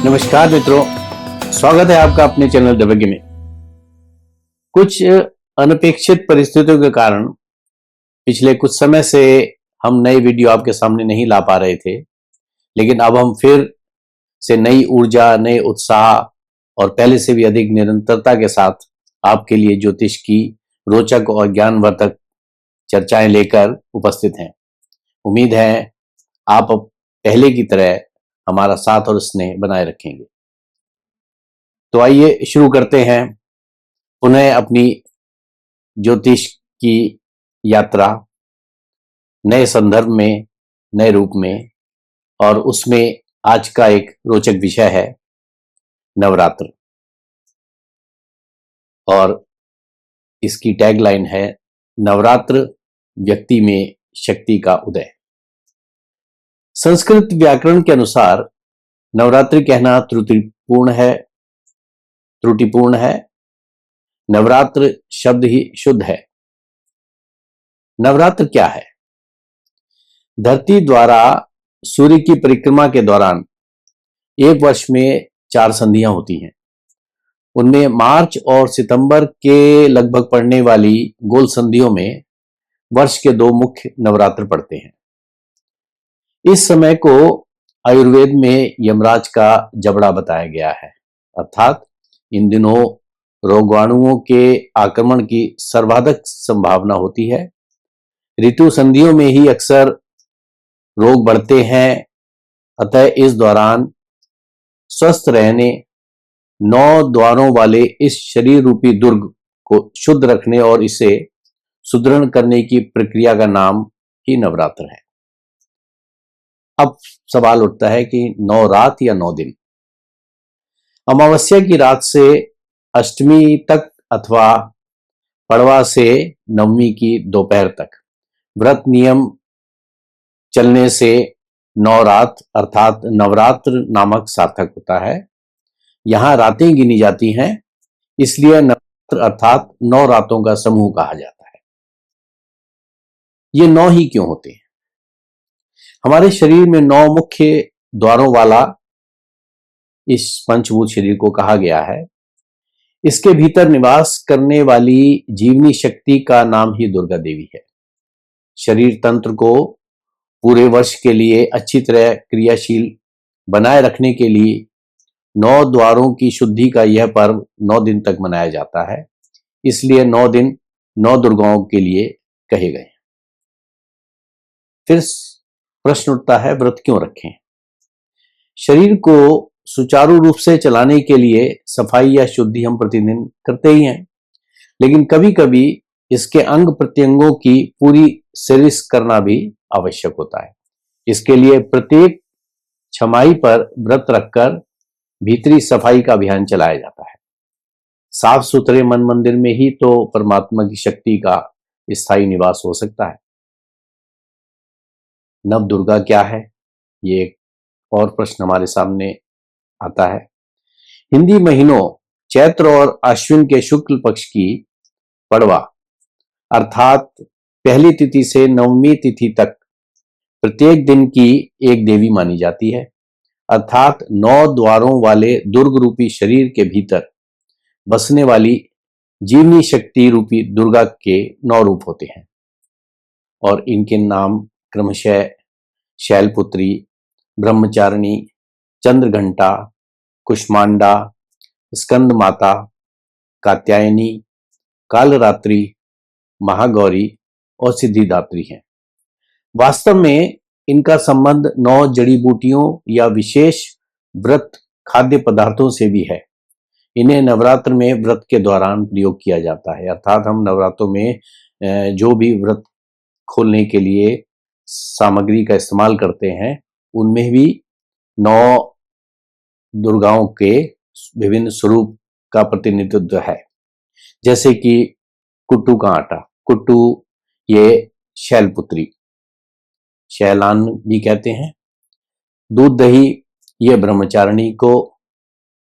नमस्कार मित्रों, स्वागत है आपका अपने चैनल दबंगी में। कुछ अनपेक्षित परिस्थितियों के कारण पिछले कुछ समय से हम नई वीडियो आपके सामने नहीं ला पा रहे थे, लेकिन अब हम फिर से नई ऊर्जा, नए उत्साह और पहले से भी अधिक निरंतरता के साथ आपके लिए ज्योतिष की रोचक और ज्ञानवर्धक चर्चाएं लेकर उपस्थित हैं। उम्मीद है आप अब पहले की तरह हमारा साथ और स्नेह बनाए रखेंगे। तो आइए शुरू करते हैं पुनः अपनी ज्योतिष की यात्रा, नए संदर्भ में, नए रूप में। और उसमें आज का एक रोचक विषय है नवरात्र, और इसकी टैगलाइन है नवरात्र व्यक्ति में शक्ति का उदय। संस्कृत व्याकरण के अनुसार नवरात्रि कहना त्रुटिपूर्ण है। नवरात्र शब्द ही शुद्ध है। नवरात्र क्या है? धरती द्वारा सूर्य की परिक्रमा के दौरान एक वर्ष में 4 संधियां होती हैं। उनमें मार्च और सितंबर के लगभग पड़ने वाली गोल संधियों में वर्ष के 2 मुख्य नवरात्र पड़ते हैं। इस समय को आयुर्वेद में यमराज का जबड़ा बताया गया है, अर्थात इन दिनों रोगाणुओं के आक्रमण की सर्वाधिक संभावना होती है। ऋतु संधियों में ही अक्सर रोग बढ़ते हैं। अतः इस दौरान स्वस्थ रहने, 9 द्वारों वाले इस शरीर रूपी दुर्ग को शुद्ध रखने और इसे सुदृढ़ करने की प्रक्रिया का नाम ही नवरात्र है। अब सवाल उठता है कि 9 रात या 9 दिन? अमावस्या की रात से अष्टमी तक अथवा पड़वा से नवमी की दोपहर तक व्रत नियम चलने से 9 रात अर्थात नवरात्र नामक सार्थक होता है। यहां रातें गिनी जाती हैं, इसलिए नवरात्र अर्थात 9 रातों का समूह कहा जाता है। ये 9 ही क्यों होते हैं? हमारे शरीर में 9 मुख्य द्वारों वाला इस पंचभूत शरीर को कहा गया है। इसके भीतर निवास करने वाली जीवनी शक्ति का नाम ही दुर्गा देवी है। शरीर तंत्र को पूरे वर्ष के लिए अच्छी तरह क्रियाशील बनाए रखने के लिए 9 द्वारों की शुद्धि का यह पर्व 9 दिन तक मनाया जाता है। इसलिए 9 दिन 9 दुर्गाओं के लिए कहे गए। फिर प्रश्न उठता है, व्रत क्यों रखें? शरीर को सुचारू रूप से चलाने के लिए सफाई या शुद्धि हम प्रतिदिन करते ही हैं, लेकिन कभी कभी इसके अंग प्रत्यंगों की पूरी सिरिश करना भी आवश्यक होता है। इसके लिए प्रत्येक छमाही पर व्रत रखकर भीतरी सफाई का अभियान चलाया जाता है। साफ सुथरे मन मंदिर में ही तो परमात्मा की शक्ति का स्थायी निवास हो सकता है। नव दुर्गा क्या है? ये एक और प्रश्न हमारे सामने आता है। हिंदी महीनों चैत्र और अश्विन के शुक्ल पक्ष की पड़वा अर्थात पहली तिथि से नवमी तिथि तक प्रत्येक दिन की एक देवी मानी जाती है, अर्थात 9 द्वारों वाले दुर्ग रूपी शरीर के भीतर बसने वाली जीवनी शक्ति रूपी दुर्गा के 9 रूप होते हैं, और इनके नाम क्रमशः शैलपुत्री, ब्रह्मचारिणी, चंद्रघंटा, कुष्मांडा, स्कंद माता, कात्यायनी, कालरात्रि, महागौरी और सिद्धिदात्री हैं। वास्तव में इनका संबंध 9 जड़ी बूटियों या विशेष व्रत खाद्य पदार्थों से भी है। इन्हें नवरात्र में व्रत के दौरान प्रयोग किया जाता है, अर्थात हम नवरात्रों में जो भी व्रत खोलने के लिए सामग्री का इस्तेमाल करते हैं, उनमें भी 9 दुर्गाओं के विभिन्न स्वरूप का प्रतिनिधित्व है। जैसे कि कुट्टू का आटा, कुट्टू ये शैलपुत्री, शैलान भी कहते हैं। दूध दही ये ब्रह्मचारिणी को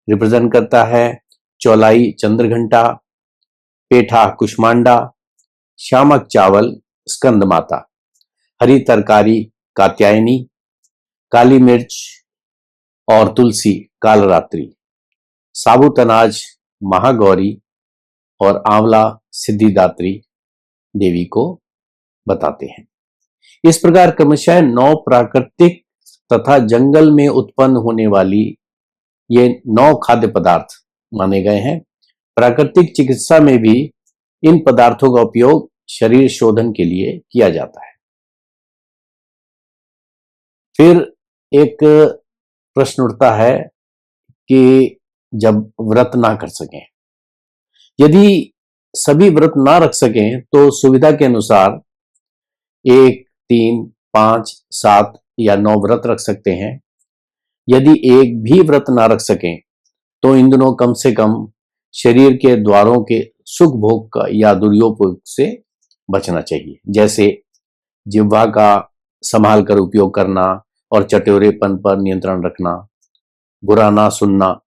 रिप्रेजेंट करता है। चौलाई चंद्रघंटा, पेठा कुष्मांडा, शामक चावल स्कंद माता, हरी तरकारी कात्यायनी, काली मिर्च और तुलसी कालरात्रि, साबुत अनाज महागौरी और आंवला सिद्धिदात्री देवी को बताते हैं। इस प्रकार क्रमशः 9 प्राकृतिक तथा जंगल में उत्पन्न होने वाली ये 9 खाद्य पदार्थ माने गए हैं। प्राकृतिक चिकित्सा में भी इन पदार्थों का उपयोग शरीर शोधन के लिए किया जाता है। फिर एक प्रश्न उठता है कि जब व्रत ना कर सकें, यदि सभी व्रत ना रख सकें तो सुविधा के अनुसार 1, 3, 5, 7 या 9 व्रत रख सकते हैं। यदि एक भी व्रत ना रख सकें तो इन दिनों कम से कम शरीर के द्वारों के सुख भोग का या दुरुपयोग से बचना चाहिए, जैसे जिह्वा का संभाल कर उपयोग करना और चटोरेपन पर नियंत्रण रखना, बुरा ना सुनना,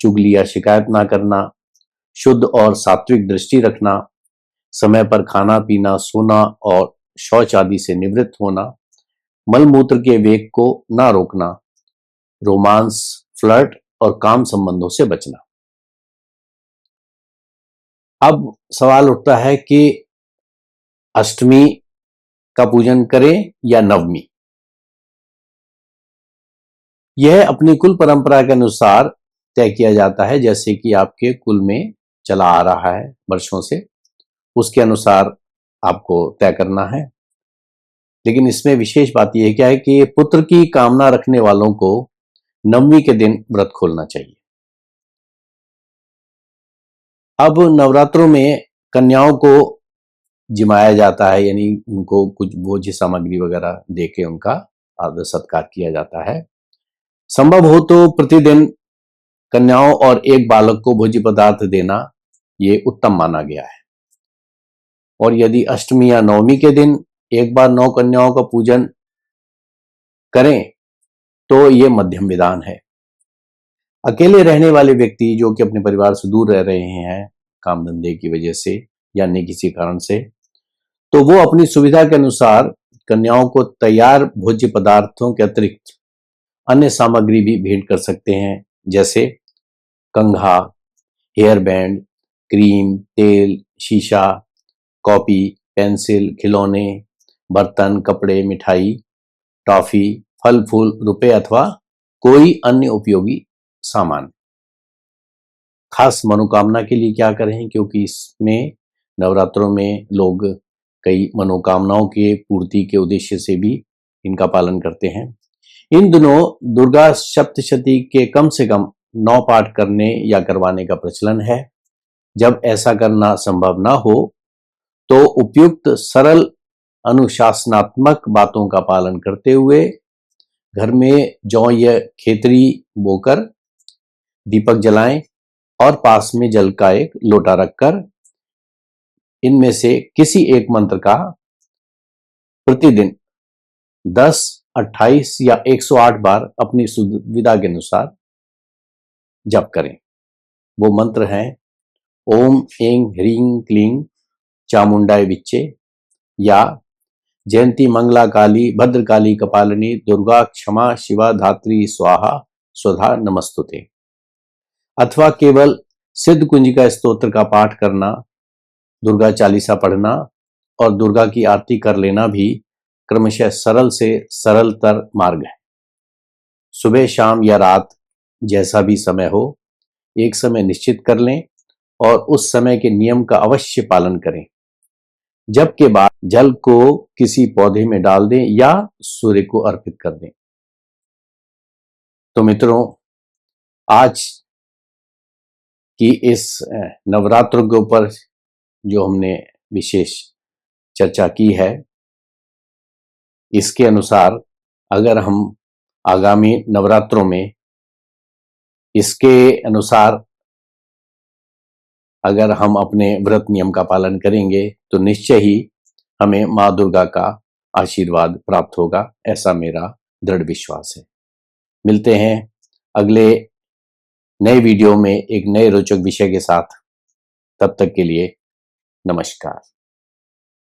चुगली या शिकायत ना करना, शुद्ध और सात्विक दृष्टि रखना, समय पर खाना पीना, सोना और शौच आदि से निवृत्त होना, मलमूत्र के वेग को ना रोकना, रोमांस, फ्लर्ट और काम संबंधों से बचना। अब सवाल उठता है कि अष्टमी का पूजन करें या नवमी। यह अपनी कुल परंपरा के अनुसार तय किया जाता है, जैसे कि आपके कुल में चला आ रहा है वर्षों से, उसके अनुसार आपको तय करना है। लेकिन इसमें विशेष बात यह क्या है कि पुत्र की कामना रखने वालों को नवमी के दिन व्रत खोलना चाहिए। अब नवरात्रों में कन्याओं को जिमाया जाता है, यानी उनको कुछ भोज्य सामग्री वगैरह देके उनका आदर सत्कार किया जाता है। संभव हो तो प्रतिदिन कन्याओं और एक बालक को भोज्य पदार्थ देना ये उत्तम माना गया है। और यदि अष्टमी या नवमी के दिन एक बार 9 कन्याओं का पूजन करें तो ये मध्यम विधान है। अकेले रहने वाले व्यक्ति जो कि अपने परिवार से दूर रह रहे हैं काम धंधे की वजह से या अन्य किसी कारण से, तो वो अपनी सुविधा के अनुसार कन्याओं को तैयार भोज्य पदार्थों के अतिरिक्त अन्य सामग्री भी भेंट कर सकते हैं, जैसे कंघा, हेयर बैंड, क्रीम, तेल, शीशा, कॉपी, पेंसिल, खिलौने, बर्तन, कपड़े, मिठाई, टॉफी, फल फूल, रुपए अथवा कोई अन्य उपयोगी सामान। खास मनोकामना के लिए क्या करें, क्योंकि इसमें नवरात्रों में लोग कई मनोकामनाओं के पूर्ति के उद्देश्य से भी इनका पालन करते हैं। इन दिनों दुर्गा सप्तशती के कम से कम 9 पाठ करने या करवाने का प्रचलन है। जब ऐसा करना संभव ना हो तो उपयुक्त सरल अनुशासनात्मक बातों का पालन करते हुए घर में जौ या खेतरी बोकर दीपक जलाएं और पास में जल का एक लोटा रखकर इनमें से किसी एक मंत्र का प्रतिदिन 10, 28 या 108 बार अपनी सुविधा के अनुसार जप करें। वो मंत्र हैं ओम ऐं ह्रीं क्लीं चामुंडाय विच्चे या जयंती मंगला काली भद्रकाली कपालिनी दुर्गा क्षमा शिवा धात्री स्वाहा स्वधा नमस्तुते, अथवा केवल सिद्ध कुंजिका स्तोत्र का पाठ करना, दुर्गा चालीसा पढ़ना और दुर्गा की आरती कर लेना भी क्रमशः सरल से सरलतर मार्ग है। सुबह शाम या रात जैसा भी समय हो, एक समय निश्चित कर लें और उस समय के नियम का अवश्य पालन करें। जप के बाद जल को किसी पौधे में डाल दें या सूर्य को अर्पित कर दें। तो मित्रों, आज की इस नवरात्र के ऊपर जो हमने विशेष चर्चा की है, इसके अनुसार अगर हम आगामी नवरात्रों में इसके अनुसार अगर हम अपने व्रत नियम का पालन करेंगे तो निश्चय ही हमें माँ दुर्गा का आशीर्वाद प्राप्त होगा, ऐसा मेरा दृढ़ विश्वास है। मिलते हैं अगले नए वीडियो में एक नए रोचक विषय के साथ। तब तक के लिए नमस्कार।